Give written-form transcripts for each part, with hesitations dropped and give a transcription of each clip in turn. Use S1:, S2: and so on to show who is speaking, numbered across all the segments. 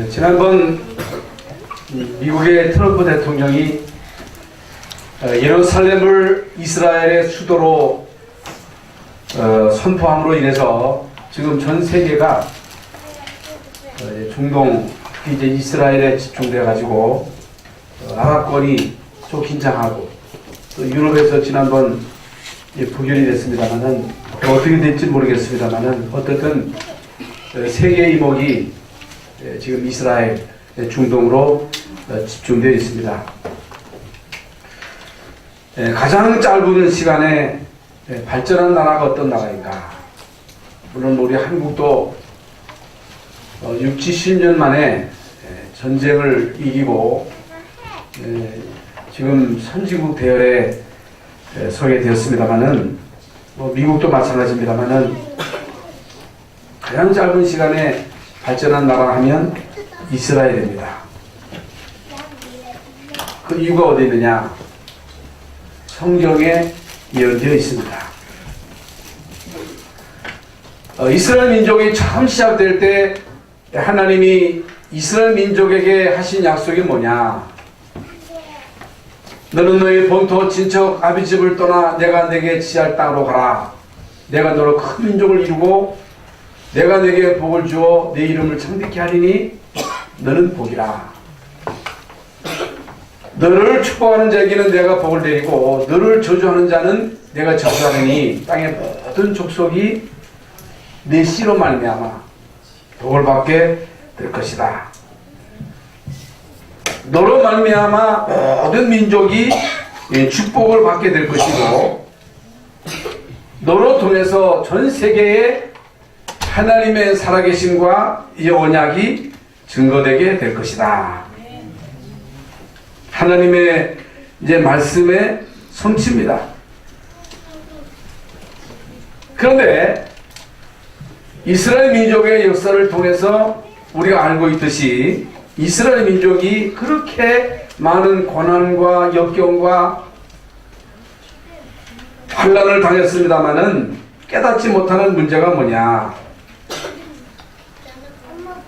S1: 지난번 미국의 트럼프 대통령이 예루살렘을 이스라엘의 수도로 선포함으로 인해서 지금 전 세계가 중동, 특히 이제 이스라엘에 집중되어 가지고 아랍권이 좀 긴장하고 또 유럽에서 지난번 부결이 됐습니다만은 어떻게 될지 모르겠습니다만은 어쨌든 세계의 이목이 지금 이스라엘 중동으로 집중되어 있습니다. 가장 짧은 시간에 발전한 나라가 어떤 나라인가? 물론 우리 한국도 6, 70년 만에 전쟁을 이기고 지금 선진국 대열에 서게 되었습니다만은 미국도 마찬가지입니다만은 가장 짧은 시간에 발전한 나라 하면 이스라엘입니다. 그 이유가 어디 있느냐? 성경에 예언되어 있습니다. 이스라엘 민족이 처음 시작될 때 하나님이 이스라엘 민족에게 하신 약속이 뭐냐? 너는 너의 본토 친척 아비 집을 떠나 내가 내게 지할 땅으로 가라. 내가 너로 큰 민족을 이루고 내가 내게 복을 주어 내 이름을 창대케 하리니 너는 복이라. 너를 축복하는 자에게는 내가 복을 내리고 너를 저주하는 자는 내가 저주하리니 땅의 모든 족속이 내 씨로 말미암아 복을 받게 될 것이다. 너로 말미암아 모든 민족이 축복을 받게 될 것이고 너로 통해서 전 세계에 하나님의 살아계심과 이 언약이 증거되게 될 것이다. 하나님의 이제 말씀의 성취입니다. 그런데 이스라엘 민족의 역사를 통해서 우리가 알고 있듯이 이스라엘 민족이 그렇게 많은 고난과 역경과 환난을 당했습니다마는 깨닫지 못하는 문제가 뭐냐?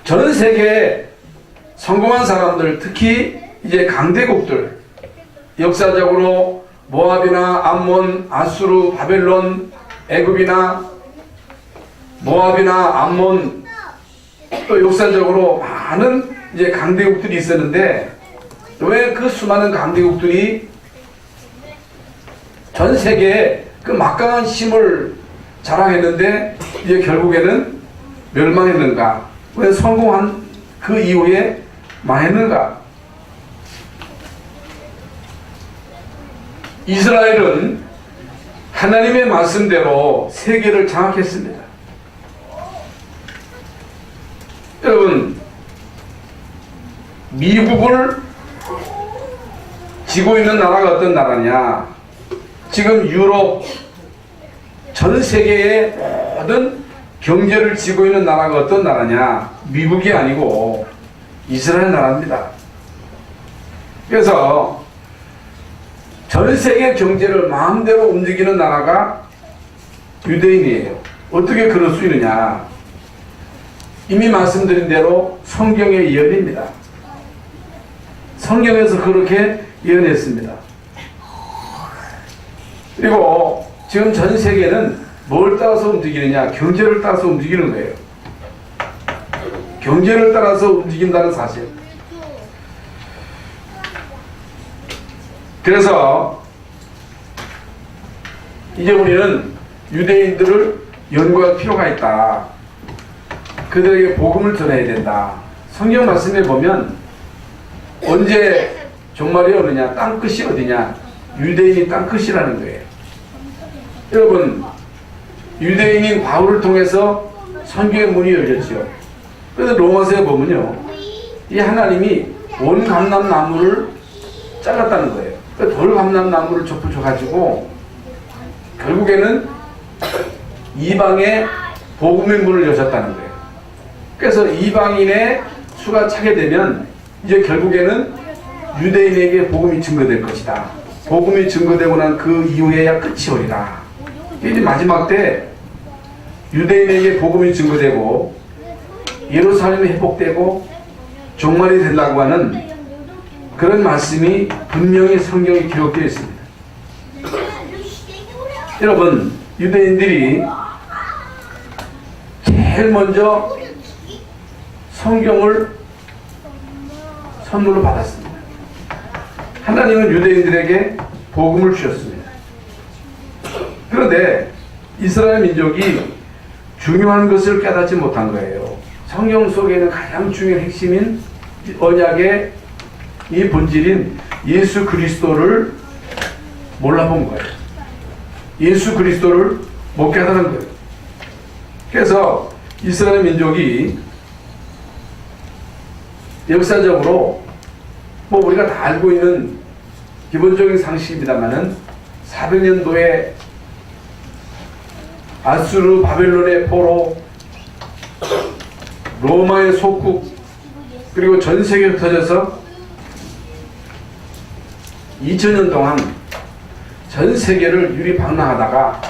S1: 전 세계에 성공한 사람들, 특히 이제 강대국들, 역사적으로 모압이나 암몬, 아수르, 바벨론, 애굽이나 모압이나 암몬, 또 역사적으로 많은 이제 강대국들이 있었는데 왜 그 수많은 강대국들이 전 세계에 그 막강한 힘을 자랑했는데 이제 결국에는 멸망했는가? 왜 성공한 그 이후에 망했는가? 이스라엘은 하나님의 말씀대로 세계를 장악했습니다. 여러분, 미국을 지고 있는 나라가 어떤 나라냐? 지금 유럽 전 세계의 모든 경제를 지고 있는 나라가 어떤 나라냐? 미국이 아니고 이스라엘 나라입니다. 그래서 전 세계 경제를 마음대로 움직이는 나라가 유대인이에요. 어떻게 그럴 수 있느냐? 이미 말씀드린 대로 성경의 예언입니다. 성경에서 그렇게 예언했습니다. 그리고 지금 전 세계는 뭘 따라서 움직이느냐? 경제를 따라서 움직이는 거예요. 경제를 따라서 움직인다는 사실. 그래서 이제 우리는 유대인들을 연구할 필요가 있다. 그들에게 복음을 전해야 된다. 성경 말씀에 보면 언제 종말이 오느냐? 땅끝이 어디냐? 유대인이 땅끝이라는 거예요. 여러분, 유대인인 바울을 통해서 선교의 문이 열렸죠. 그래서 로마서에 보면요, 이 하나님이 원감람나무를 잘랐다는 거예요. 그러니까 돌감람나무를 접붙여가지고 결국에는 이방의 복음의 문을 여셨다는 거예요. 그래서 이방인의 수가 차게 되면 이제 결국에는 유대인에게 복음이 증거될 것이다. 복음이 증거되고 난 그 이후에야 끝이 오리라. 이제 마지막 때 유대인에게 복음이 증거되고 예루살렘이 회복되고 종말이 되려고 하는 그런 말씀이 분명히 성경에 기록되어 있습니다. 여러분, 유대인들이 제일 먼저 성경을 선물로 받았습니다. 하나님은 유대인들에게 복음을 주셨습니다. 그런데 이스라엘 민족이 중요한 것을 깨닫지 못한 거예요. 성경 속에는 가장 중요한 핵심인 언약의 이 본질인 예수 그리스도를 몰라본 거예요. 예수 그리스도를 못 깨달은 거예요. 그래서 이스라엘 민족이 역사적으로 뭐 우리가 다 알고 있는 기본적인 상식입니다만은 400년도에 아수르 바벨론의 포로, 로마의 속국, 그리고 전 세계에 흩어져서 2000년 동안 전 세계를 유리방랑하다가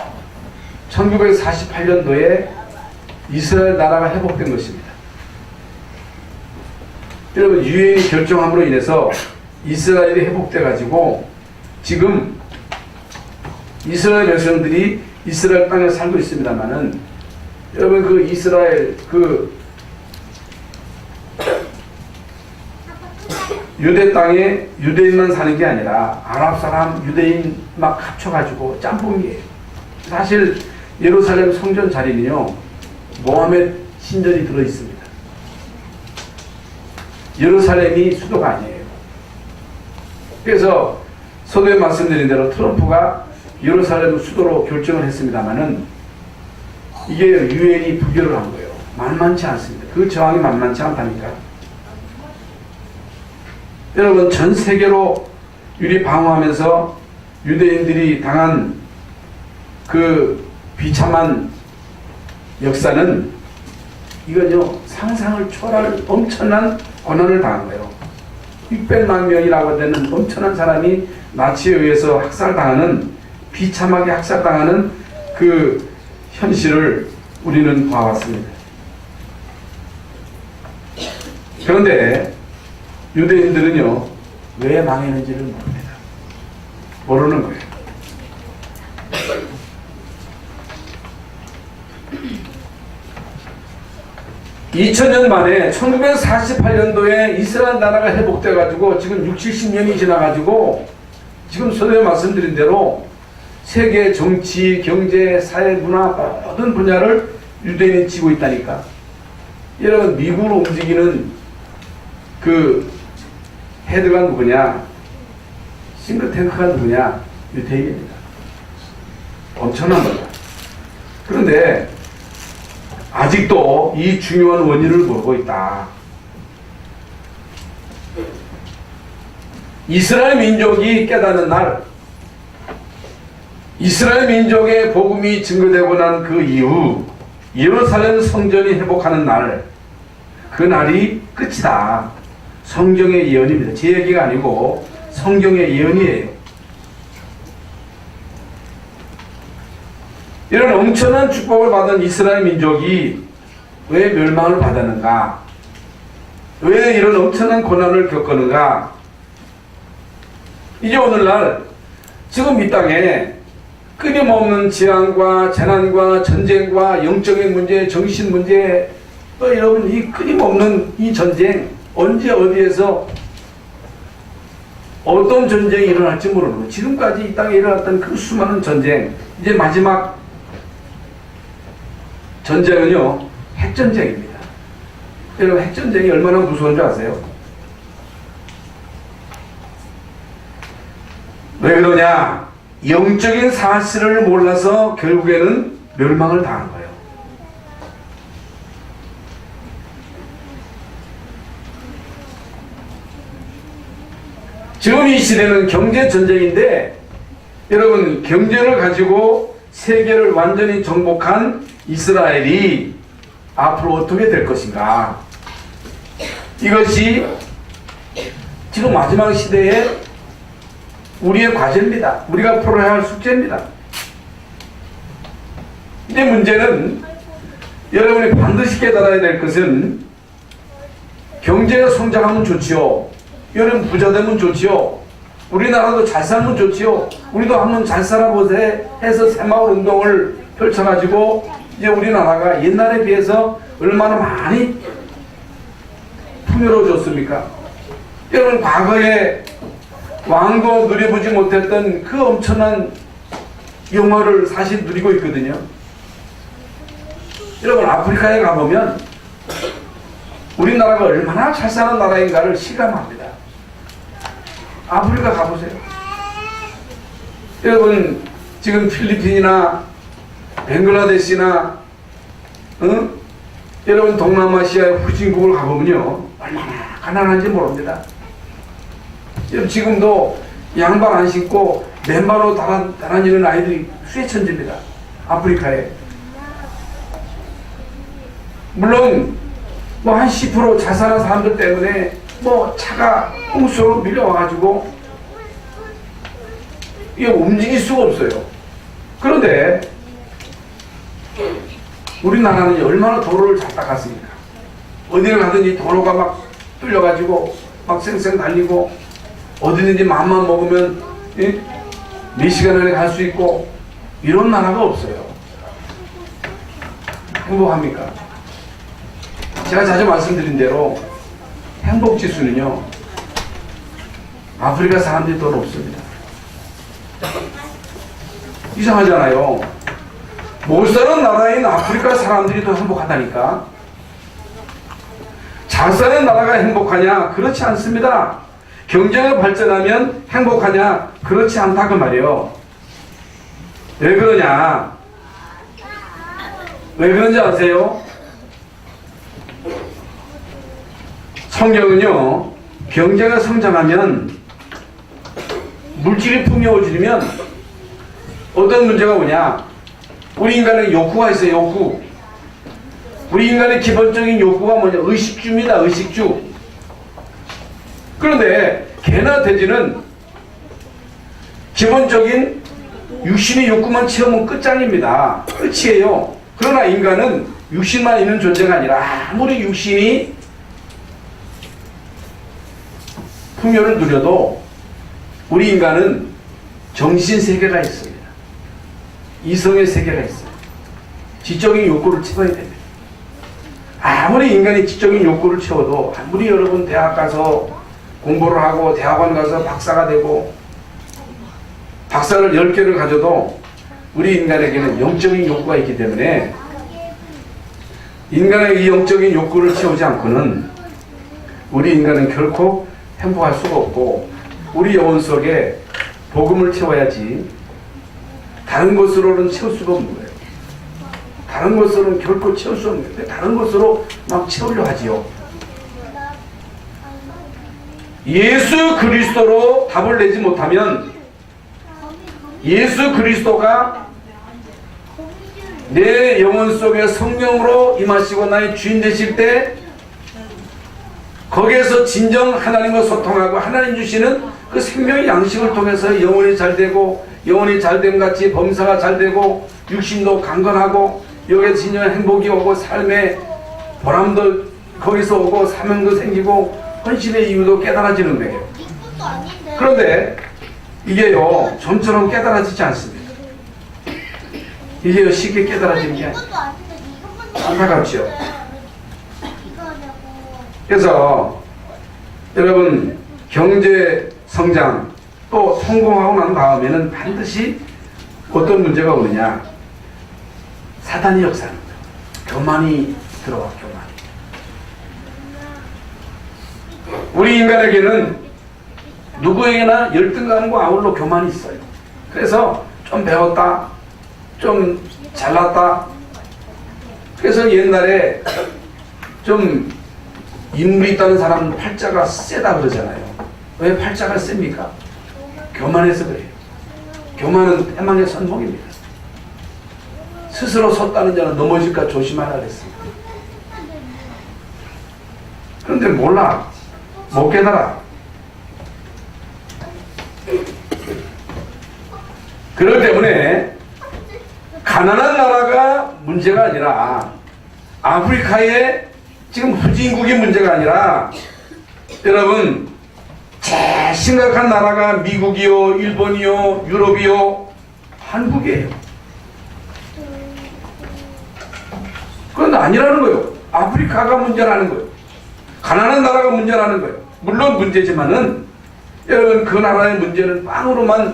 S1: 1948년도에 이스라엘 나라가 회복된 것입니다. 여러분, 유엔이 결정함으로 인해서 이스라엘이 회복돼 가지고 지금 이스라엘 백성들이 이스라엘 땅에 살고 있습니다만은, 여러분 그 이스라엘 유대 땅에 유대인만 사는 게 아니라 아랍 사람, 유대인 막 합쳐가지고 짬뽕이에요. 사실 예루살렘 성전 자리는요, 모하메드 신전이 들어 있습니다. 예루살렘이 수도가 아니에요. 그래서 서두에 말씀드린 대로 트럼프가 예루살렘 수도로 결정을 했습니다만은 이게 유엔이 부결을 한 거예요. 만만치 않습니다. 그 저항이 만만치 않다니까. 여러분, 전 세계로 유리 방어하면서 유대인들이 당한 그 비참한 역사는 이건요, 상상을 초월할 엄청난 고난을 당한 거예요. 600만 명이라고 되는 엄청난 사람이 나치에 의해서 학살당하는, 비참하게 학살당하는 그 현실을 우리는 봐왔습니다. 그런데 유대인들은요, 왜 망했는지를 모릅니다. 모르는 거예요. (2000년) 만에 1948년도에 이스라엘 나라가 회복돼가지고 지금 60~70년이 지나가지고 지금 서두에 말씀드린 대로 세계 정치, 경제, 사회, 문화 모든 분야를 유대인이 쥐고 있다니까. 여러분, 미국으로 움직이는 그 헤드가 누구냐? 싱크탱크가 누구냐? 유대인입니다. 엄청난 겁니다. 그런데 아직도 이 중요한 원인을 모르고 있다. 이스라엘 민족이 깨닫는 날, 이스라엘 민족의 복음이 증거되고 난 그 이후 예루살렘 성전이 회복하는 날, 그 날이 끝이다. 성경의 예언입니다. 제 얘기가 아니고 성경의 예언이에요. 이런 엄청난 축복을 받은 이스라엘 민족이 왜 멸망을 받았는가? 왜 이런 엄청난 고난을 겪었는가? 이제 오늘날 지금 이 땅에 끊임없는 재앙과 재난과 전쟁과 영적인 문제, 정신 문제, 여러분, 이 끊임없는 이 전쟁, 언제 어디에서 어떤 전쟁이 일어날지 모르는 거예요. 지금까지 이 땅에 일어났던 그 수많은 전쟁, 이제 마지막 전쟁은요, 핵전쟁입니다. 여러분, 핵전쟁이 얼마나 무서운 줄 아세요? 왜 그러냐? 영적인 사실을 몰라서 결국에는 멸망을 당한 거예요. 지금 이 시대는 경제전쟁인데, 여러분, 경제를 가지고 세계를 완전히 정복한 이스라엘이 앞으로 어떻게 될 것인가? 이것이 지금 마지막 시대에 우리의 과제입니다. 우리가 풀어야 할 숙제입니다. 근데 문제는 여러분이 반드시 깨달아야 될 것은 경제가 성장하면 좋지요. 여러분 부자 되면 좋지요. 우리나라도 잘 살면 좋지요. 우리도 한번 잘 살아보세 해서 새마을 운동을 펼쳐가지고 이제 우리나라가 옛날에 비해서 얼마나 많이 풍요로워졌습니까? 여러분 과거에 왕도 누려보지 못했던 그 엄청난 영화를 사실 누리고 있거든요. 여러분 아프리카에 가보면 우리나라가 얼마나 잘 사는 나라인가를 실감합니다. 아프리카 가보세요. 여러분 지금 필리핀이나 벵글라데시나 여러분 동남아시아의 후진국을 가보면요 얼마나 가난한지 모릅니다. 여러분 지금도 양말 안 신고 맨발로 다니는 아이들이 수해천지입니다. 아프리카에. 물론 뭐 한 10% 잘 사는 사람들 때문에 뭐 차가 홍수로 밀려와가지고 이게 움직일 수가 없어요. 그런데 우리나라는 얼마나 도로를 잘 닦았습니까? 어디를 가든지 도로가 막 뚫려가지고 막 쌩쌩 달리고 어디든지 마음만 먹으면 몇 시간 안에 갈 수 있고 이런 나라가 없어요. 행복합니까? 제가 자주 말씀드린 대로 행복지수는요 아프리카 사람들이 더 높습니다. 이상하잖아요. 못 사는 나라인 아프리카 사람들이 더 행복하다니까. 잘 사는 나라가 행복하냐? 그렇지 않습니다. 경제가 발전하면 행복하냐? 그렇지 않다 그 말이에요. 왜 그러냐? 왜 그런지 아세요? 성경은요 경제가 성장하면 물질이 풍요해지면 어떤 문제가 오냐? 우리 인간의 욕구가 있어요. 욕구. 우리 인간의 기본적인 욕구가 뭐냐? 의식주입니다. 의식주. 그런데 개나 돼지는 기본적인 육신의 욕구만 채우면 끝장입니다. 끝이에요. 그러나 인간은 육신만 있는 존재가 아니라 아무리 육신이 풍요를 누려도 우리 인간은 정신 세계가 있습니다. 이성의 세계가 있어요. 지적인 욕구를 채워야 됩니다. 아무리 인간이 지적인 욕구를 채워도 아무리 여러분 대학 가서 공부를 하고 대학원 가서 박사가 되고 박사를 10개를 가져도 우리 인간에게는 영적인 욕구가 있기 때문에 인간의 이 영적인 욕구를 채우지 않고는 우리 인간은 결코 행복할 수가 없고 우리 영혼 속에 복음을 채워야지 다른 것으로는 채울 수가 없는 거예요. 다른 것으로는 결코 채울 수 없는 거예요. 다른 것으로 막 채우려 하지요. 예수 그리스도로 답을 내지 못하면 예수 그리스도가 내 영혼 속에 성령으로 임하시고 나의 주인 되실 때 거기에서 진정 하나님과 소통하고 하나님 주시는 그 생명의 양식을 통해서 영혼이 잘 되고 영혼이 잘됨 같이 범사가 잘 되고 육신도 강건하고 여기에 진정한 행복이 오고 삶의 보람도 거기서 오고 사명도 생기고 헌신의 이유도 깨달아지는 거예요. 그런데 이게요 좀처럼 깨달아지지 않습니다. 이게요 쉽게 깨달아지는 게 아니에요. 안타깝죠. 그래서 여러분 경제 성장 또 성공하고 난 다음에는 반드시 어떤 문제가 오느냐? 사단이 역사합니다. 교만이 들어와. 교만이. 우리 인간에게는 누구에게나 열등감과 아울러 교만이 있어요. 그래서 좀 배웠다, 좀 잘났다. 그래서 옛날에 좀 인물이 있다는 사람은 팔자가 세다 그러잖아요. 왜 팔자가 셉니까? 교만해서 그래요. 교만은 패망의 선봉입니다. 스스로 섰다는 자는 넘어질까 조심하라 그랬습니다. 그런데 몰라. 못 깨달아. 그렇기 때문에 가난한 나라가 문제가 아니라 아프리카의 지금 후진국이 문제가 아니라 여러분 제일 심각한 나라가 미국이요, 일본이요, 유럽이요, 한국이에요. 그건 아니라는 거예요. 아프리카가 문제라는 거예요. 가난한 나라가 문제라는 거예요. 물론 문제지만은 여러분 그 나라의 문제는 빵으로만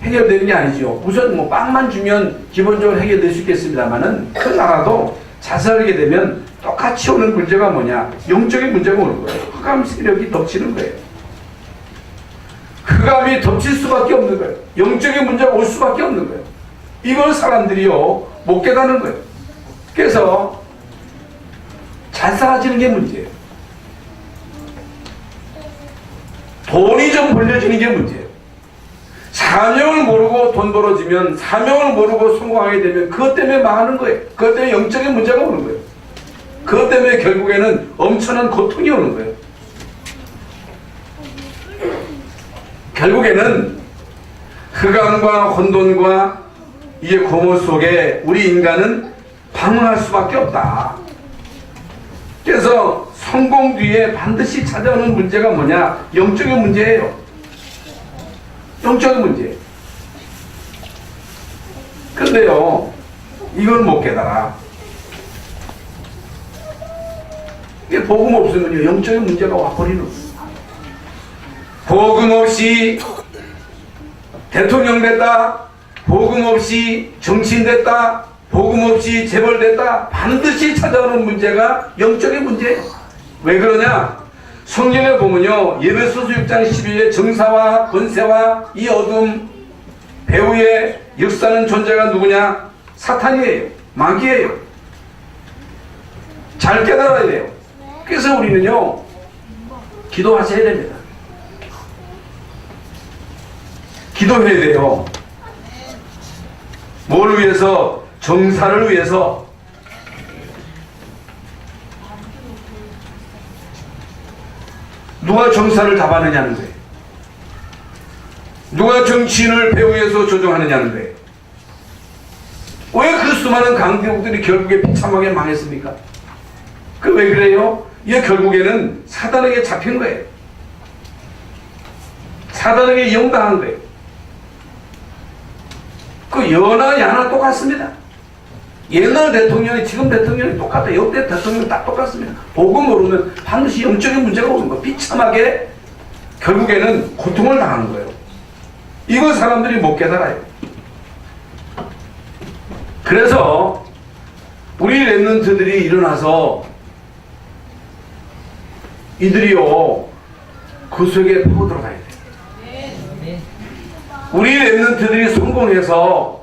S1: 해결되는 게 아니죠. 우선 뭐 빵만 주면 기본적으로 해결될 수 있겠습니다만은 그 나라도 자살하게 되면 똑같이 오는 문제가 뭐냐? 영적인 문제가 오는 거예요. 흑암 세력이 덮치는 거예요. 흑암이 덮칠 수밖에 없는 거예요. 영적인 문제가 올 수밖에 없는 거예요. 이걸 사람들이요 못 깨닫는 거예요. 그래서 잘 살아지는 게 문제예요. 돈이 좀 벌려지는 게 문제예요. 사명을 모르고 돈 벌어지면, 사명을 모르고 성공하게 되면 그것 때문에 망하는 거예요. 그것 때문에 영적인 문제가 오는 거예요. 그것 때문에 결국에는 엄청난 고통이 오는 거예요. 결국에는 흑암과 혼돈과 이 공허 속에 우리 인간은 방황할 수밖에 없다. 그래서 성공 뒤에 반드시 찾아오는 문제가 뭐냐? 영적인 문제예요. 영적인 문제. 그런데요, 이걸 못 깨달아. 이게 복음 없으면요, 영적인 문제가 와버리는 거예요. 복음 없이 대통령 됐다, 복음 없이 정치인 됐다, 복음 없이 재벌 됐다, 반드시 찾아오는 문제가 영적인 문제예요. 왜 그러냐? 성경에 보면요, 예배소서 6장 12절에 정사와 권세와 이 어둠 배후의 역사는 존재가 누구냐? 사탄이에요. 마귀예요. 잘 깨달아야 돼요. 그래서 우리는요, 기도하셔야 됩니다. 기도해야 돼요. 뭘 위해서? 정사를 위해서. 누가 정사를 잡아내냐는 거예요. 누가 정치인을 배후에서 조종하느냐는 거예요. 왜 그 수많은 강대국들이 결국에 비참하게 망했습니까? 그 왜 그래요? 이게 결국에는 사단에게 잡힌 거예요. 사단에게 이용당한 거예요. 그 여나 야나 똑같습니다. 옛날 대통령이 지금 대통령이 똑같아요. 역대 대통령 딱 똑같습니다. 복음 모르면 반드시 영적인 문제가 오는 거예요. 비참하게 결국에는 고통을 당하는 거예요. 이거 사람들이 못 깨달아요. 그래서 우리 랩런트들이 일어나서 이들이요 그 속에 파고 들어가야 돼요. 우리 랩런트들이 성공해서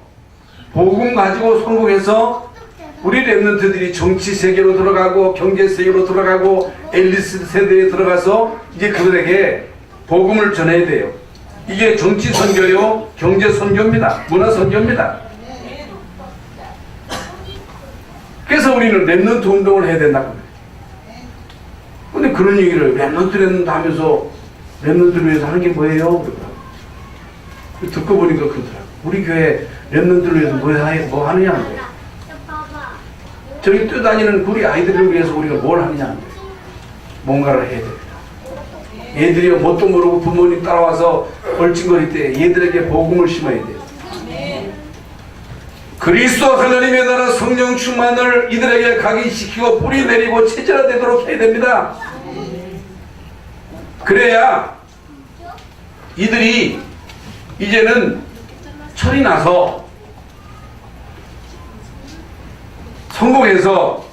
S1: 복음 가지고 성공해서 우리 랩런트들이 정치 세계로 들어가고 경제 세계로 들어가고 엘리트 세대에 들어가서 이제 그들에게 복음을 전해야 돼요. 이게 정치 선교요, 경제 선교입니다. 문화 선교입니다. 그래서 우리는 랩런트 운동을 해야 된다고. 근데 그런 얘기를 랩런트 하면서 랩런트를 위해서 하는 게 뭐예요? 듣고 보니까 그렇더라고요. 우리 교회 랩런트를 위해서 뭐 하느냐는 거예요. 저기 뛰어다니는 우리 아이들을 위해서 우리가 뭘 하느냐는 거예요. 뭔가를 해야 됩니다. 얘들이 뭣도 모르고 부모님 따라와서 얼찡거릴 때 얘들에게 복음을 심어야 돼요. 그리스도 하나님의 나라 성령 충만을 이들에게 각인시키고 뿌리 내리고 체질화되도록 해야 됩니다. 그래야 이들이 이제는 철이 나서 성공해서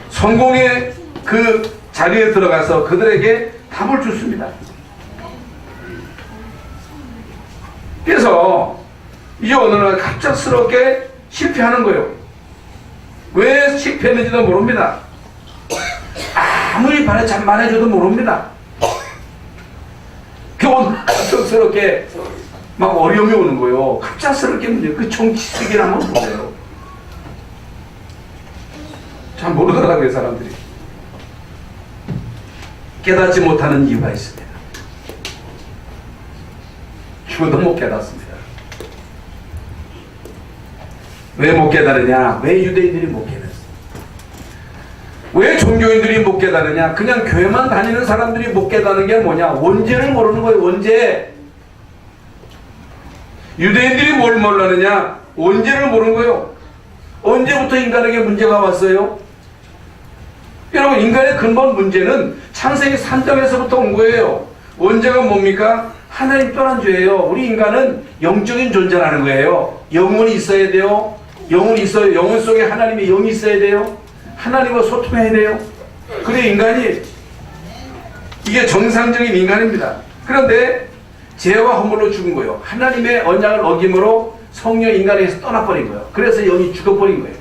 S1: 성공의 그 자리에 들어가서 그들에게 답을 줬습니다. 그래서 이제 어느 날 갑작스럽게 실패하는 거예요. 왜 실패했는지도 모릅니다. 아무리 말해줘도 모릅니다. 겨우 갑작스럽게 막 어려움이 오는 거예요. 갑작스럽게 문제. 그 정치적이란 건 뭐예요? 잘 모르더라고요, 사람들이. 깨닫지 못하는 이유가 있습니다. 죽어도 못 깨닫습니다. 왜 못 깨달으냐? 왜 유대인들이 못 깨달았어요? 종교인들이 못 깨달으냐? 그냥 교회만 다니는 사람들이 못 깨닫는 게 뭐냐? 원죄를 모르는 거예요. 원죄. 유대인들이 뭘 몰랐느냐? 원죄를 모르는 거예요. 언제부터 인간에게 문제가 왔어요? 여러분, 인간의 근본 문제는 창세기 3장에서부터 온 거예요. 원죄가 뭡니까? 하나님 떠난 죄예요. 우리 인간은 영적인 존재라는 거예요. 영혼이 있어야 돼요. 영혼이 있어요. 영혼 속에 하나님의 영이 있어야 돼요. 하나님과 소통해야 돼요. 그래 인간이 이게 정상적인 인간입니다. 그런데 죄와 허물로 죽은 거예요. 하나님의 언약을 어김으로 성령 인간에게서 떠나버린 거예요. 그래서 영이 죽어버린 거예요.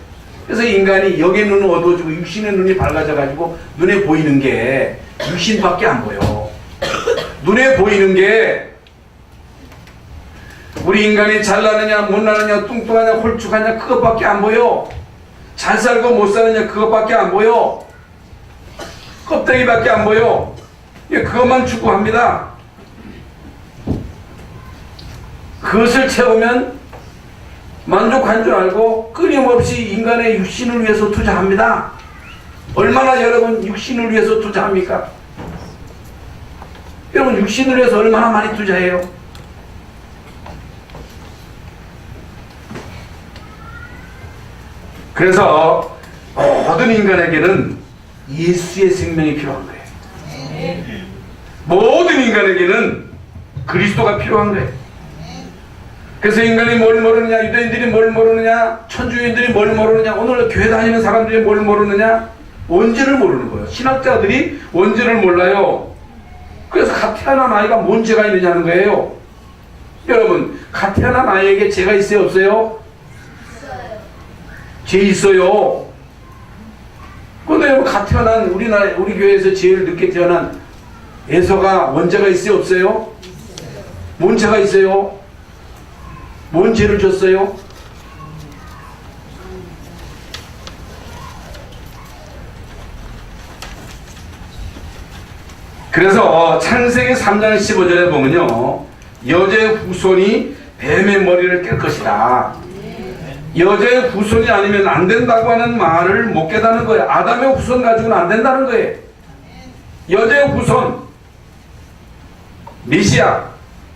S1: 그래서 인간이 영의 눈은 어두워지고 육신의 눈이 밝아져가지고 눈에 보이는 게 육신밖에 안 보여. 눈에 보이는 게 우리 인간이 잘나느냐 못나느냐 뚱뚱하냐 홀쭉하냐 그것밖에 안 보여. 잘 살고 못 사느냐 그것밖에 안 보여. 껍데기밖에 안 보여. 그것만 추구합니다. 그것을 채우면 만족한 줄 알고 끊임없이 인간의 육신을 위해서 투자합니다. 얼마나 여러분 육신을 위해서 투자합니까? 여러분 육신을 위해서 얼마나 많이 투자해요? 그래서 모든 인간에게는 예수의 생명이 필요한 거예요. 모든 인간에게는 그리스도가 필요한 거예요. 그래서 인간이 뭘 모르느냐, 유대인들이 뭘 모르느냐, 천주교인들이 뭘 모르느냐, 오늘 교회 다니는 사람들이 뭘 모르느냐, 원죄를 모르는 거예요. 신학자들이 원죄를 몰라요. 그래서 갓 태어난 아이가 뭔 죄가 있느냐는 거예요. 여러분, 갓 태어난 아이에게 죄가 있어요, 없어요? 죄 있어요. 그런데 여러분, 갓 태어난 우리 교회에서 제일 늦게 태어난 에서가 원죄가 있어요, 없어요? 뭔 죄가 있어요? 뭔 죄를 졌어요? 그래서 창세기 3장 15절에 보면요, 여자의 후손이 뱀의 머리를 깰 것이다. 여자의 후손이 아니면 안 된다고 하는 말을 못 깨닫는 거예요. 아담의 후손 가지고는 안 된다는 거예요. 여자의 후손 메시아.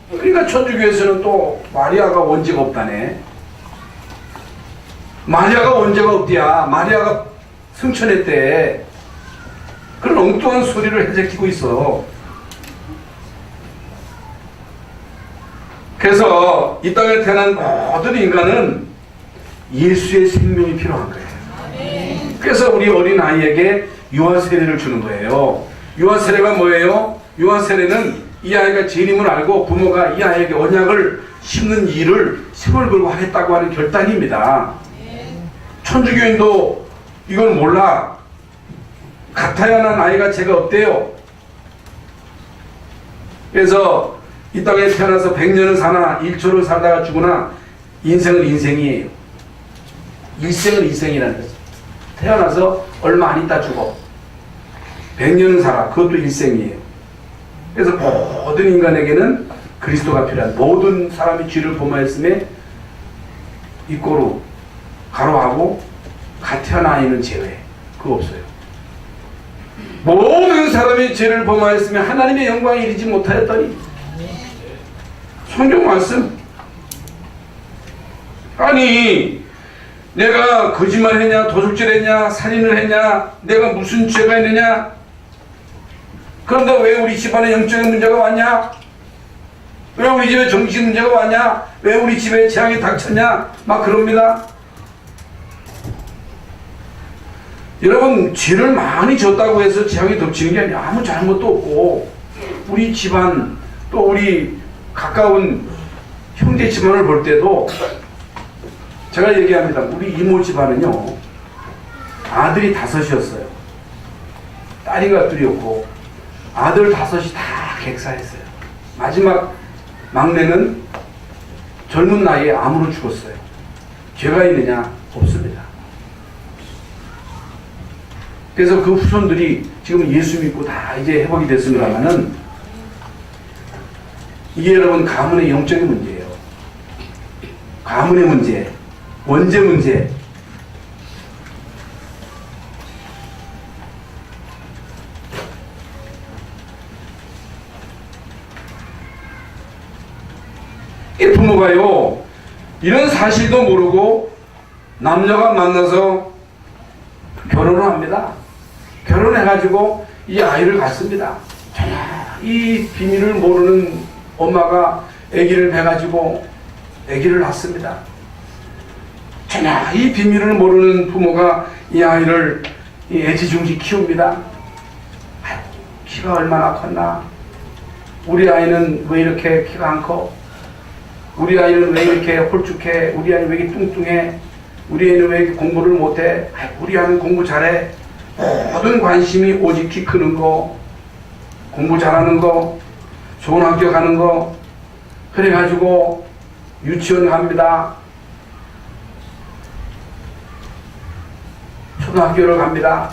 S1: 그러니까 천주교에서는 또 마리아가 원죄가 없다네. 마리아가 원죄가 없디야. 마리아가 승천했대. 그런 엉뚱한 소리를 해제키고 있어. 그래서 이 땅에 태어난 모든 인간은 예수의 생명이 필요한 거예요. 그래서 우리 어린아이에게 유아세례를 주는 거예요. 유아세례가 뭐예요? 유아세례는 이 아이가 죄인임을 알고 부모가 이 아이에게 언약을 심는 일을 세월 걸고 하겠다고 하는 결단입니다. 천주교인도 이걸 몰라. 갓 태어난 아이가 죄가 없대요. 그래서 이 땅에 태어나서 100년을 사나 1초를 살다가 죽으나 인생은 인생이에요. 일생은 일생이라는 거죠. 태어나서 얼마 안 있다 죽어. 100년은 살아. 그것도 일생이에요. 그래서 모든 인간에게는 그리스도가 필요한, 모든 사람이 죄를 범하였음에 이꼬루 가로하고 갓 태어난 아이는 제외. 그거 없어요. 모든 사람이 죄를 범하였으며 하나님의 영광에 이르지 못하였더니. 성경 말씀. 아니 내가 거짓말 했냐, 도둑질 했냐, 살인을 했냐, 내가 무슨 죄가 있느냐? 그런데 왜 우리 집안에 영적인 문제가 왔냐? 왜 우리 집에 정신 문제가 왔냐? 왜 우리 집에 재앙이 닥쳤냐? 막 그럽니다. 여러분, 죄를 많이 졌다고 해서 재앙이 덮치는 게 아니라 아무 잘못도 없고, 우리 집안 또 우리 가까운 형제 집안을 볼 때도 제가 얘기합니다. 우리 이모 집안은요, 아들이 5이었어요. 딸이가 둘이었고 아들 5이 다 객사했어요. 마지막 막내는 젊은 나이에 암으로 죽었어요. 죄가 있느냐? 없습니다. 그래서 그 후손들이 지금 예수 믿고 다 이제 회복이 됐습니다만은, 이게 여러분 가문의 영적인 문제예요. 가문의 문제, 원죄 문제. 이 부모가요, 이런 사실도 모르고 남녀가 만나서 결혼을 합니다. 결혼해가지고 이 아이를 갖습니다. 이 비밀을 모르는 엄마가 아기를 배가지고 아기를 낳습니다. 전혀 이 비밀을 모르는 부모가 이 아이를 애지중지 키웁니다. 키가 얼마나 컸나? 우리 아이는 왜 이렇게 키가 안 커? 우리 아이는 왜 이렇게 홀쭉해? 우리 아이는 왜 이렇게 뚱뚱해? 우리 아이는 왜 이렇게 공부를 못해? 우리 아이는 공부 잘해. 모든 관심이 오직 키 크는 거, 공부 잘하는 거, 좋은 학교 가는 거. 그래가지고 유치원 갑니다. 초등학교를 갑니다.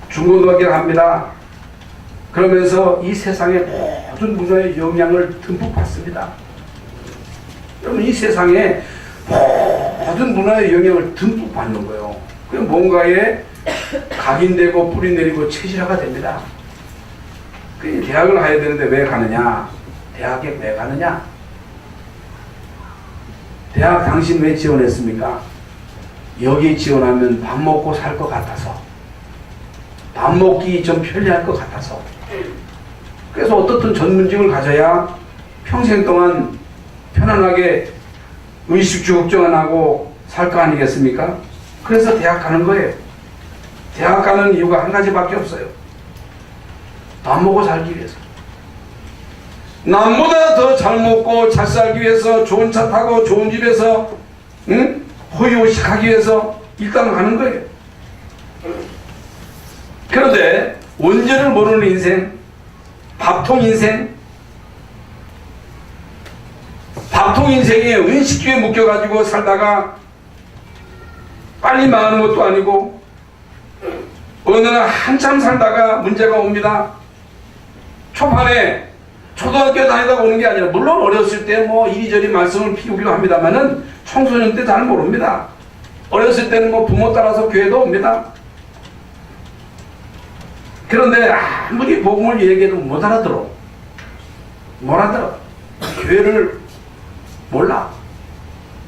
S1: 중고등학교를 갑니다. 그러면서 이 세상의 모든 문화의 영향을 듬뿍 받습니다. 여러분, 이 세상에 모든 문화의 영향을 듬뿍 받는 거예요. 그 뭔가에 각인되고 뿌리 내리고 체질화가 됩니다. 그 대학을 가야 되는데 왜 가느냐? 대학에 왜 가느냐? 대학 당신 왜 지원했습니까? 여기 지원하면 밥 먹고 살 것 같아서, 밥 먹기 좀 편리할 것 같아서. 그래서 어떻든 전문직을 가져야 평생 동안 편안하게 의식주 걱정 안 하고 살 거 아니겠습니까? 그래서 대학 가는 거예요. 대학 가는 이유가 한 가지밖에 없어요. 밥 먹고 살기 위해서. 남보다 더 잘 먹고 잘 살기 위해서, 좋은 차 타고 좋은 집에서 호의호식하기 위해서 일단 가는 거예요. 그런데 원죄를 모르는 인생, 밥통 인생, 밥통 인생에 은식주에 묶여가지고 살다가 빨리 망하는 것도 아니고 어느 날 한참 살다가 문제가 옵니다. 초반에 초등학교 다니다 오는 게 아니라, 물론 어렸을 때 뭐 이리저리 말씀을 피우기도 합니다만은 청소년 때 잘 모릅니다. 어렸을 때는 뭐 부모 따라서 교회도 옵니다. 그런데 아무리 복음을 얘기해도 못 알아들어. 못 알아들어. 교회를 몰라.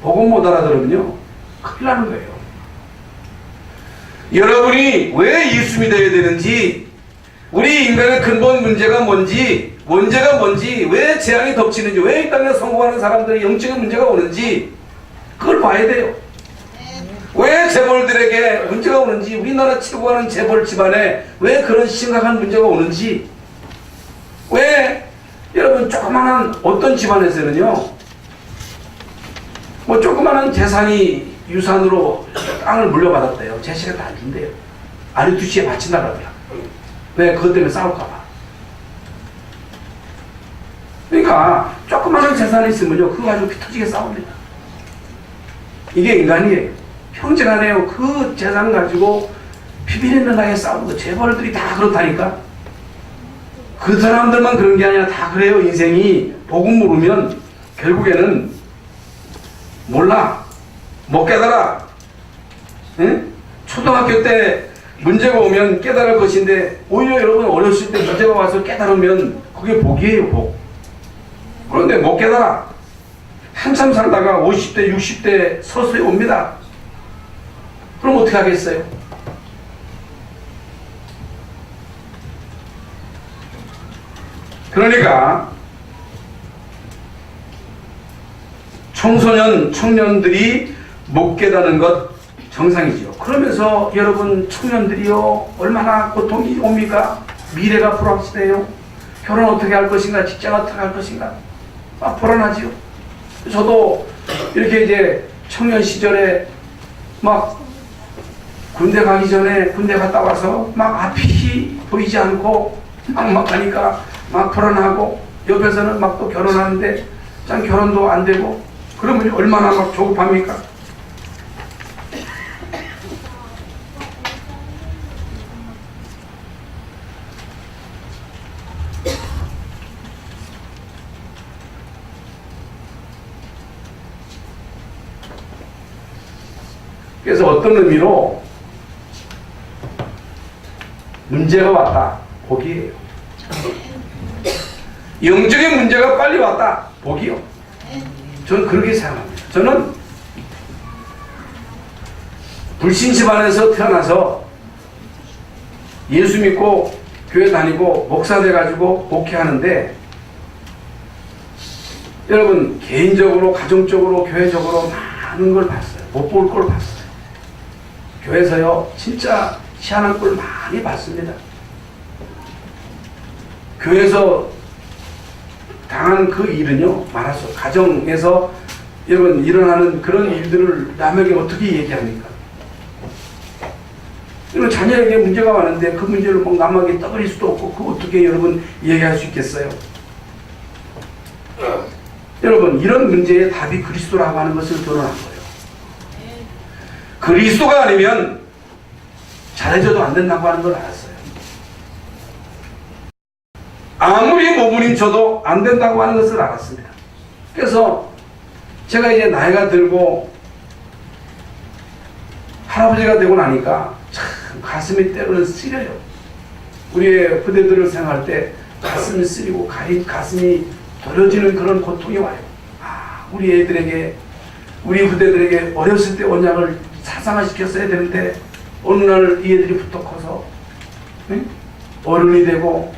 S1: 복음 못 알아들으면요, 큰일 나는 거예요. 여러분이 왜 예수 믿어야 되는지, 우리 인간의 근본 문제가 뭔지, 원죄가 뭔지, 왜 재앙이 덮치는지, 왜 이 땅에 성공하는 사람들의 영적인 문제가 오는지, 그걸 봐야 돼요. 왜 재벌들에게 문제가 오는지, 우리나라 최고하는 재벌 집안에 왜 그런 심각한 문제가 오는지, 왜 여러분 조그마한 어떤 집안에서는요, 뭐 조그마한 재산이 유산으로 땅을 물려받았대요. 제시가 다 안 준대요. 아니, 2시에 바친다 그러더라. 왜? 그것 때문에 싸울까봐. 그러니까 조그마한 재산이 있으면요, 그거 가지고 피 터지게 싸웁니다. 이게 인간이에요. 형제간에요, 그 재산 가지고 비비린나게 싸우는 거. 재벌들이 다 그렇다니까. 그 사람들만 그런 게 아니라 다 그래요. 인생이 복음 모르면 결국에는 몰라, 못 깨달아. 응? 초등학교 때 문제가 오면 깨달을 것인데, 오히려 여러분 어렸을 때 문제가 와서 깨달으면 그게 복이에요, 복. 그런데 못 깨달아. 한참 살다가 50대, 60대 서서히 옵니다. 그럼 어떻게 하겠어요? 그러니까 청소년, 청년들이 못 깨닫는 것 정상이지요. 그러면서 여러분 청년들이요, 얼마나 고통이 옵니까? 미래가 불확실해요. 결혼 어떻게 할 것인가, 직장 어떻게 할 것인가, 막 불안하지요. 저도 이렇게 이제 청년 시절에 막 군대 가기 전에 군대 갔다 와서 막 앞이 보이지 않고 막 가니까 막 불안하고, 옆에서는 막 또 결혼하는데 참 결혼도 안 되고, 그러면 얼마나 막 조급합니까? 그래서 어떤 의미로 문제가 왔다, 복이에요. 영적인 문제가 빨리 왔다, 복이요. 저는 그렇게 생각합니다. 저는 불신 집안에서 태어나서 예수 믿고 교회 다니고 목사 돼가지고 목회하는데, 여러분 개인적으로 가정적으로 교회적으로 많은 걸 봤어요. 못 볼 걸 봤어요. 교회에서요 진짜 희한한 걸 많이 봤습니다. 교회에서 당한 그 일은요 많았어요. 가정에서 여러분 일어나는 그런 일들을 남에게 어떻게 얘기합니까? 여러분 자녀에게 문제가 많은데 그 문제를 뭐 남에게 떠벌일 수도 없고 그거 어떻게 여러분 얘기할 수 있겠어요? 여러분 이런 문제의 답이 그리스도라고 하는 것을 드러난 거예요. 그리스도가 아니면 잘해줘도 안 된다고 하는 걸 알았어요. 아무리 모부님 쳐도 안 된다고 하는 것을 알았습니다. 그래서 제가 이제 나이가 들고 할아버지가 되고 나니까 참 가슴이 때로는 쓰려요. 우리의 후대들을 생각할 때 가슴이 쓰리고 가슴이 도려지는 그런 고통이 와요. 우리 애들에게, 우리 후대들에게 어렸을 때 언약을 사상화시켰어야 되는데 어느 날 이 애들이 부터 커서 어른이 되고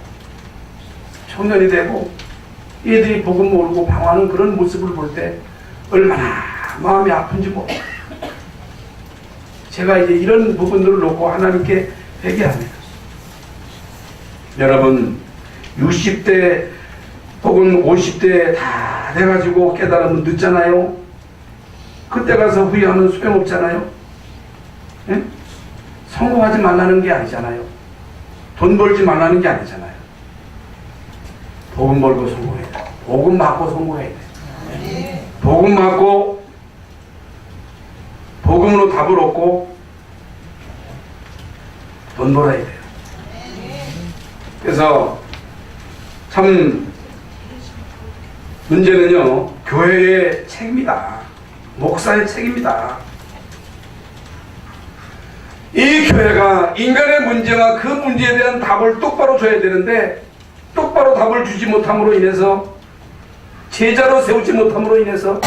S1: 청년이 되고 이 애들이 복음 모르고 방황하는 그런 모습을 볼 때 얼마나 마음이 아픈지 모르겠어요. 제가 이제 이런 부분들을 놓고 하나님께 회개합니다. 여러분 60대 혹은 50대 다 돼가지고 깨달으면 늦잖아요. 그때 가서 후회하면 소용없잖아요. 예? 성공하지 말라는 게 아니잖아요. 돈 벌지 말라는 게 아니잖아요. 복음 벌고 성공해야 돼. 복음 받고 성공해야 돼. 복음 받고 복음으로 답을 얻고 돈 벌어야 돼요. 그래서 참 문제는요 교회의 책임이다. 목사의 책임이다. 이 교회가 인간의 문제와 그 문제에 대한 답을 똑바로 줘야 되는데 똑바로 답을 주지 못함으로 인해서 제자로 세우지 못함으로 인해서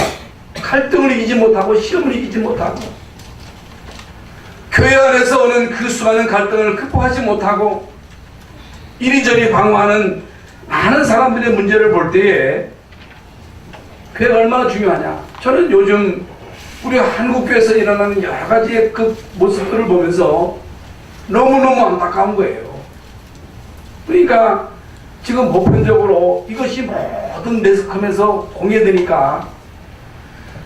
S1: 갈등을 이기지 못하고 시험을 이기지 못하고 교회 안에서 오는 그 수많은 갈등을 극복하지 못하고 이리저리 방황하는 많은 사람들의 문제를 볼 때에 교회가 얼마나 중요하냐. 저는 요즘 우리 한국교회에서 일어나는 여러 가지의 그 모습들을 보면서 너무너무 안타까운 거예요. 그러니까 지금 보편적으로 이것이 모든 매스컴에서 공개되니까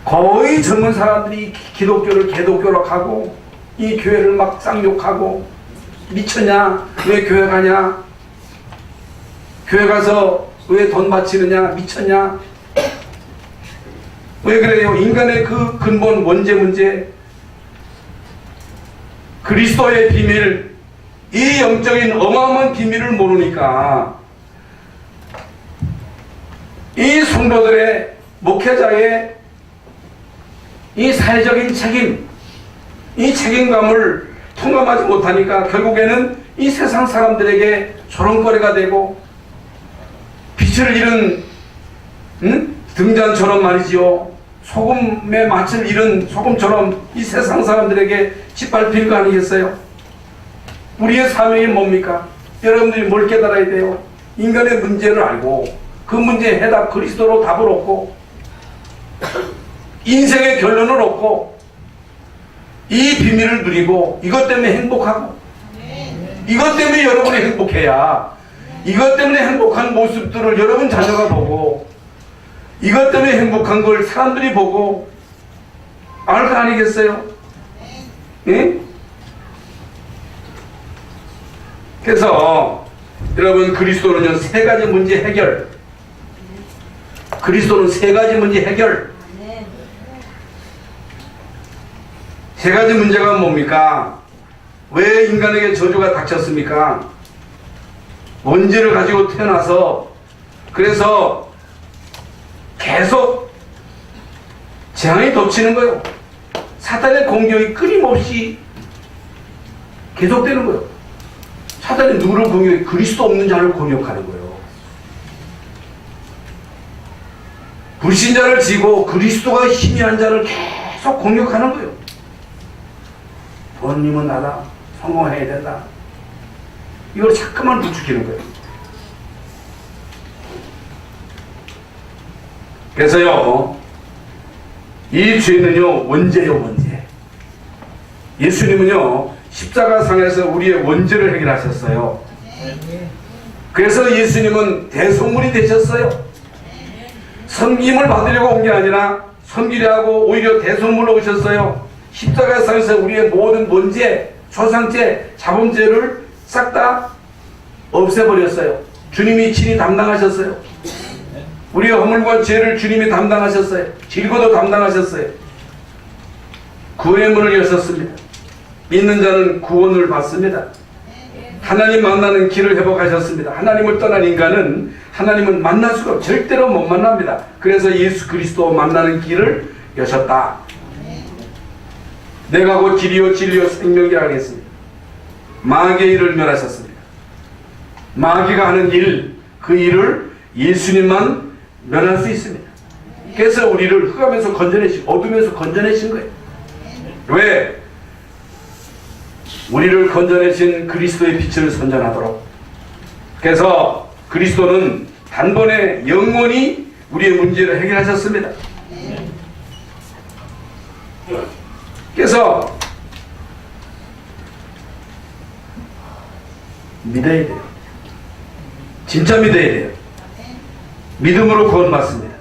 S1: 거의 젊은 사람들이 기독교를 개독교로 하고 이 교회를 막 쌍욕하고 미쳤냐? 왜 교회 가냐? 교회 가서 왜 돈 바치느냐? 미쳤냐? 왜 그래요? 인간의 그 근본 원죄 문제, 그리스도의 비밀, 이 영적인 어마어마한 비밀을 모르니까 이 성도들의 목회자의 이 사회적인 책임, 이 책임감을 통감하지 못하니까 결국에는 이 세상 사람들에게 조롱거리가 되고 빛을 잃은 등잔처럼 말이지요. 소금에 맛을 잃은 소금처럼 이 세상 사람들에게 짓밟힐 거 아니겠어요? 우리의 사명이 뭡니까? 여러분들이 뭘 깨달아야 돼요? 인간의 문제를 알고 그 문제의 해답 그리스도로 답을 얻고 인생의 결론을 얻고 이 비밀을 누리고 이것 때문에 행복하고 이것 때문에 여러분이 행복해야 이것 때문에 행복한 모습들을 여러분 자녀가 보고 이것 때문에 행복한 걸 사람들이 보고 알 거 아니겠어요? 예? 그래서 여러분 그리스도는요 세 가지 문제 해결. 그리스도는 세 가지 문제 해결. 세 가지 문제가 뭡니까? 왜 인간에게 저주가 닥쳤습니까? 원죄를 가지고 태어나서 그래서 계속 재앙이 덮치는 거예요. 사탄의 공격이 끊임없이 계속되는 거예요. 사탄이 누구를 공격해? 그리스도 없는 자를 공격하는 거예요. 불신자를 지고 그리스도가 희미한 자를 계속 공격하는 거예요. 부모님은 나다. 성공해야 된다. 이걸 자꾸만 부추기는 거예요. 그래서요, 이 죄는요, 원죄요, 원죄. 예수님은요, 십자가상에서 우리의 원죄를 해결하셨어요. 그래서 예수님은 대속물이 되셨어요. 섬김을 받으려고 온 게 아니라 섬기려 하고 오히려 대속물로 오셨어요. 십자가상에서 우리의 모든 원죄, 초상죄, 자범죄를 싹 다 없애버렸어요. 주님이 친히 담당하셨어요. 우리의 허물과 죄를 주님이 담당하셨어요. 질고도 담당하셨어요. 구원의 문을 여셨습니다. 믿는 자는 구원을 받습니다. 하나님 만나는 길을 회복하셨습니다. 하나님을 떠난 인간은 하나님은 만날 수가 절대로 못 만납니다. 그래서 예수 그리스도 만나는 길을 여셨다. 내가 곧 길이요 진리요 생명이라 하겠습니다. 마귀의 일을 멸하셨습니다. 마귀가 하는 일, 그 일을 예수님만 멸할 수 있습니다. 그래서 우리를 흑암에서 건져내시고 어둠에서 건져내신 거예요. 왜? 우리를 건져내신 그리스도의 빛을 선전하도록. 그래서 그리스도는 단번에 영원히 우리의 문제를 해결하셨습니다. 그래서 믿어야 돼요. 진짜 믿어야 돼요. 믿음으로 구원받습니다.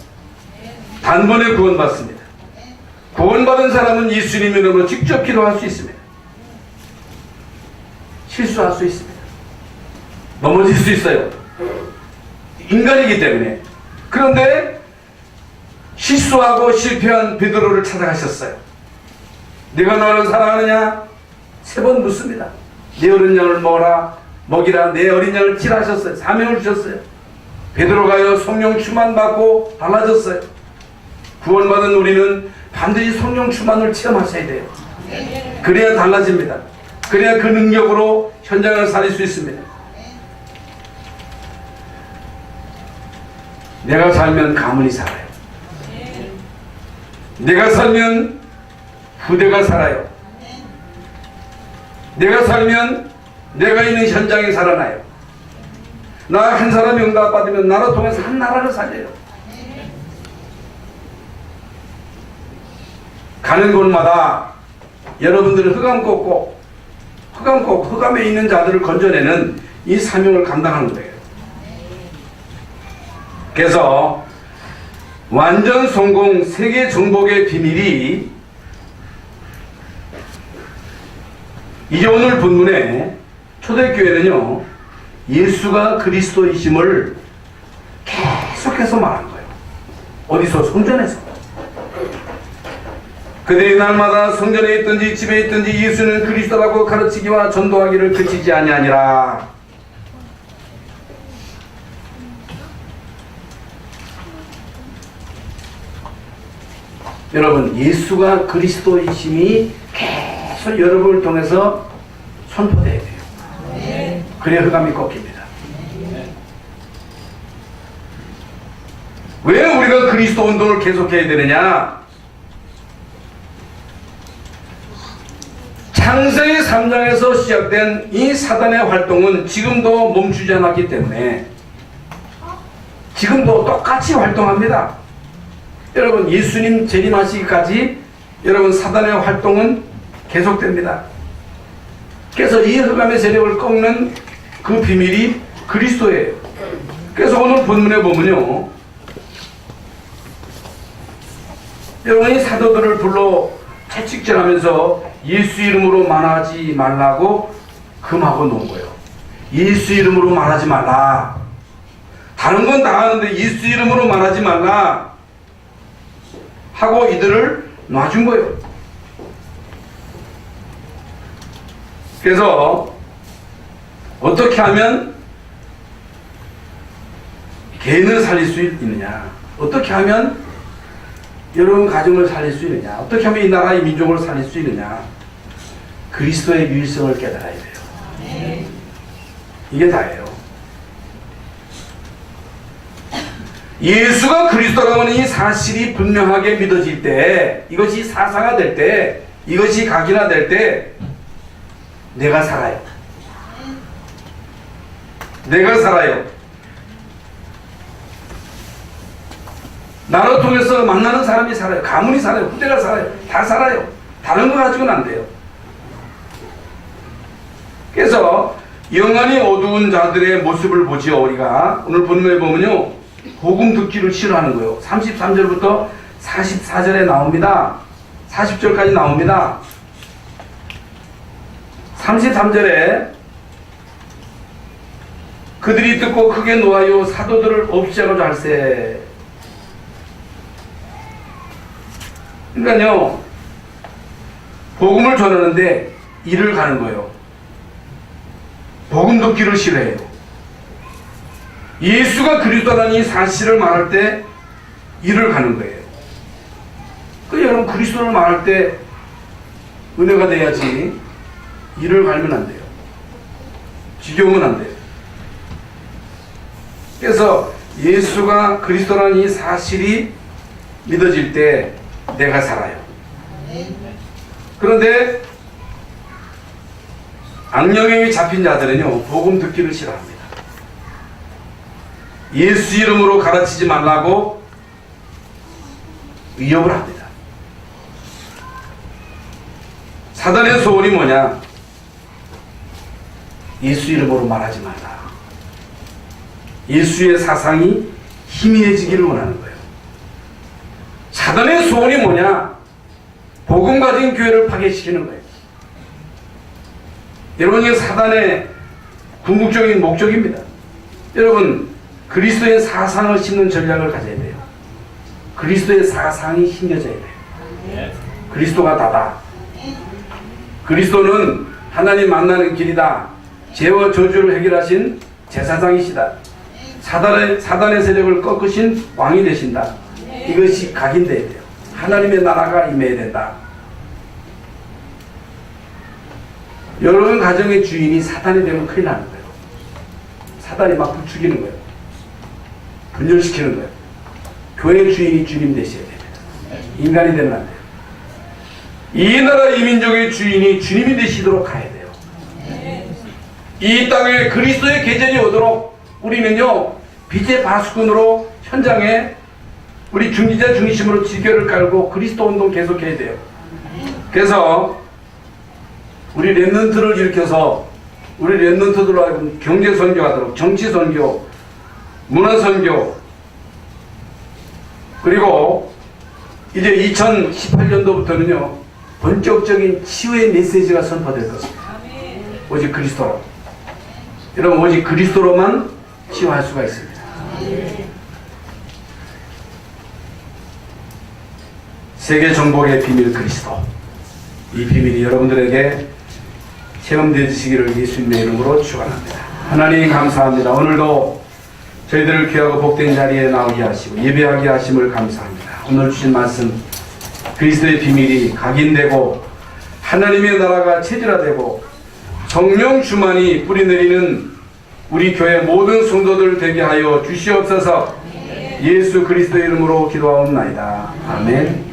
S1: 단번에 구원받습니다. 구원받은 사람은 예수님 이름으로 직접 기도할 수 있습니다. 실수할 수 있습니다. 넘어질 수 있어요. 인간이기 때문에. 그런데 실수하고 실패한 베드로를 찾아가셨어요. 네가 너를 사랑하느냐? 3번 묻습니다. 내 어린 양을 먹이라 내 어린 양을 치라 하셨어요. 사명을 주셨어요. 베드로가요 성령 충만 받고 달라졌어요. 구원받은 우리는 반드시 성령 충만을 체험하셔야 돼요. 그래야 달라집니다. 그래야 그 능력으로 현장을 살릴 수 있습니다. 내가 살면 가문이 살아요. 내가 살면 부대가 살아요. 내가 살면 내가 있는 현장이 살아나요. 나 한 사람이 응답받으면 나로 통해서 한 나라를 살려요. 가는 곳마다 여러분들은 흑암 꺾고 흑암에 있는 자들을 건져내는 이 사명을 감당하는 거예요. 그래서 완전 성공 세계 정복의 비밀이 이제 오늘 본문에 초대교회는요 예수가 그리스도이심을 계속해서 말한 거예요. 어디서? 성전에서. 그들이 날마다 성전에 있든지 집에 있든지 예수는 그리스도라고 가르치기와 전도하기를 그치지 아니하니라. 여러분, 예수가 그리스도이심이 계속 여러분을 통해서 선포돼야 돼요. 그래야 흑암이 꺾입니다. 왜 우리가 그리스도 운동을 계속해야 되느냐? 창세기 3장에서 시작된 이 사단의 활동은 지금도 멈추지 않았기 때문에 지금도 똑같이 활동합니다. 여러분, 예수님 재림하시기까지 여러분 사단의 활동은 계속됩니다. 그래서 이 흑암의 세력을 꺾는 그 비밀이 그리스도예요. 그래서 오늘 본문에 보면요, 여러분이 사도들을 불러 채찍질하면서 예수 이름으로 말하지 말라고 금하고 놓은 거예요. 예수 이름으로 말하지 말라. 다른 건 다 하는데 예수 이름으로 말하지 말라 하고 이들을 놔준 거예요. 그래서 어떻게 하면 개인을 살릴 수 있느냐, 어떻게 하면 여러분 가정을 살릴 수 있느냐, 어떻게 하면 이 나라의 민족을 살릴 수 있느냐, 그리스도의 유일성을 깨달아야 돼요. 이게 다예요. 예수가 그리스도라는 이 사실이 분명하게 믿어질 때, 이것이 사상화될 때, 이것이 각인화될 때 내가 살아요. 내가 살아요. 나를 통해서 만나는 사람이 살아요. 가문이 살아요. 후대가 살아요. 다 살아요. 다른 거 가지고는 안 돼요. 그래서 영안이 어두운 자들의 모습을 보지요. 우리가 오늘 본문에 보면요, 복음 듣기를 싫어하는 거예요. 33절부터 44절에 나옵니다. 40절까지 나옵니다. 33절에 그들이 듣고 크게 놓아요 사도들을 없이 하고자 할세. 그러니까요, 복음을 전하는데 일을 가는 거예요. 복음 듣기를 싫어해요. 예수가 그리스도라는 이 사실을 말할 때 일을 가는 거예요. 여러분, 그리스도를 말할 때 은혜가 돼야지 일을 갈면 안 돼요. 지겨우면 안 돼요. 그래서 예수가 그리스도라는 이 사실이 믿어질 때 내가 살아요. 그런데 악령에 잡힌 자들은요, 복음 듣기를 싫어합니다. 예수 이름으로 가르치지 말라고 위협을 합니다. 사단의 소원이 뭐냐? 예수 이름으로 말하지 말라. 예수의 사상이 희미해지기를 원하는 거예요. 사단의 소원이 뭐냐? 복음 가진 교회를 파괴시키는 거예요. 여러분, 이게 사단의 궁극적인 목적입니다. 여러분, 그리스도의 사상을 심는 전략을 가져야 돼요. 그리스도의 사상이 심겨져야 돼요. 그리스도가 다다. 그리스도는 하나님 만나는 길이다. 죄와 저주를 해결하신 제사장이시다. 사단의 세력을 꺾으신 왕이 되신다. 이것이 각인돼야 돼요. 하나님의 나라가 임해야 된다. 여러분 가정의 주인이 사단이 되면 큰일 나는 거예요. 사단이 막 부추기는 거예요. 분열시키는 거예요. 교회의 주인이 주님 되셔야 됩니다. 인간이 되면 안 돼요. 이 나라 이 민족의 주인이 주님이 되시도록 가야 돼요. 이 땅에 그리스도의 계절이 오도록 우리는요, 빛의 바수꾼으로 현장에 우리 중지자 중심으로 지교를 깔고 그리스도 운동 계속해야 돼요. 그래서 우리 렘넌트를 일으켜서 우리 렘넌트들로 하여금 경제 선교하도록, 정치 선교, 문화 선교, 그리고 이제 2018년도부터는요 본격적인 치유의 메시지가 선포될 것입니다. 오직 그리스도로. 여러분, 오직 그리스도로만 치유할 수가 있습니다. 세계 정복의 비밀 그리스도. 이 비밀이 여러분들에게 체험되시기를 예수님의 이름으로 축원합니다. 하나님 감사합니다. 오늘도 저희들을 귀하고 복된 자리에 나오게 하시고 예배하게 하심을 감사합니다. 오늘 주신 말씀, 그리스도의 비밀이 각인되고 하나님의 나라가 체질화되고 성령 충만이 뿌리내리는 우리 교회 모든 성도들 되게 하여 주시옵소서. 예수 그리스도의 이름으로 기도하옵나이다. 아멘.